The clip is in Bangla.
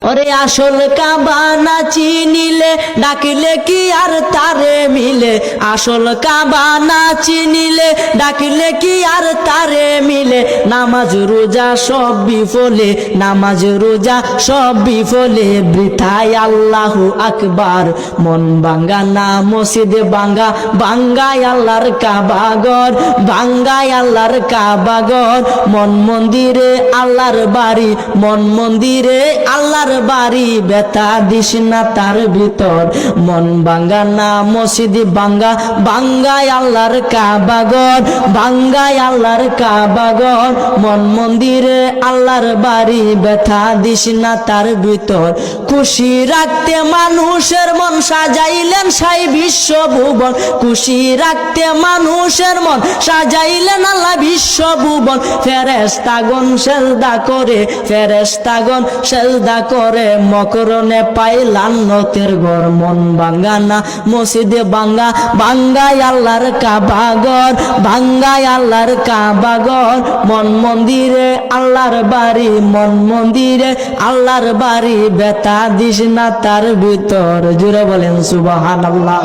ওরে আসল কাবা না চিনিলে ডাকিলে কি আর তারে মিলে, আসল কাবা না চিনিলে ডাকিলে কি আর তারে মিলে। নামাজ রোজা সব বিফলে, নামাজ রোজা সব বিফলে, বৃথায় আল্লাহু আকবার। মন ভাঙ্গা না মসজিদ ভাঙ্গা, ভাঙ্গায় আল্লাহর কাবা ঘর, ভাঙ্গায় আল্লাহর কাবা ঘর। মন মন্দিরে আল্লাহর বাড়ি, মন মন্দিরে আল্লাহর বাড়ি, ব্যথা দিস না তার ভিতর। মন ভাঙ্গা না মসজিদ ভাঙ্গা, ভাঙ্গায় আল্লাহর কাবা ঘর, ভাঙ্গায় আল্লাহর কাবা ঘর। মন মন্দিরে আল্লাহর বাড়ি, ব্যথা দিস না তার ভিতর। খুশি রাখতে মানুষের মন সাজাইলেন সাই বিশ্ব ভুবন, খুশি রাখতে মানুষের মন সাজাইলেন আল্লাহ বিশ্ব ভুবন। ফেরেশতাগণ সেজদা করে, ফেরেশতাগণ সেজদা করে, মকরণে পায় লান্নতের ঘর। মন ভাঙ্গা না মসজিদে ভাঙ্গা, ভাঙ্গায় আল্লাহর কাবা ঘর, ভাঙ্গায় আল্লাহর কাবা ঘর। মন মন্দিরে আল্লাহর বাড়ি, মন মন্দিরে আল্লাহর বাড়ি, ব্যথা দিস না তার ভিতর। জুড়ে বলেন সুবহানাল্লাহ।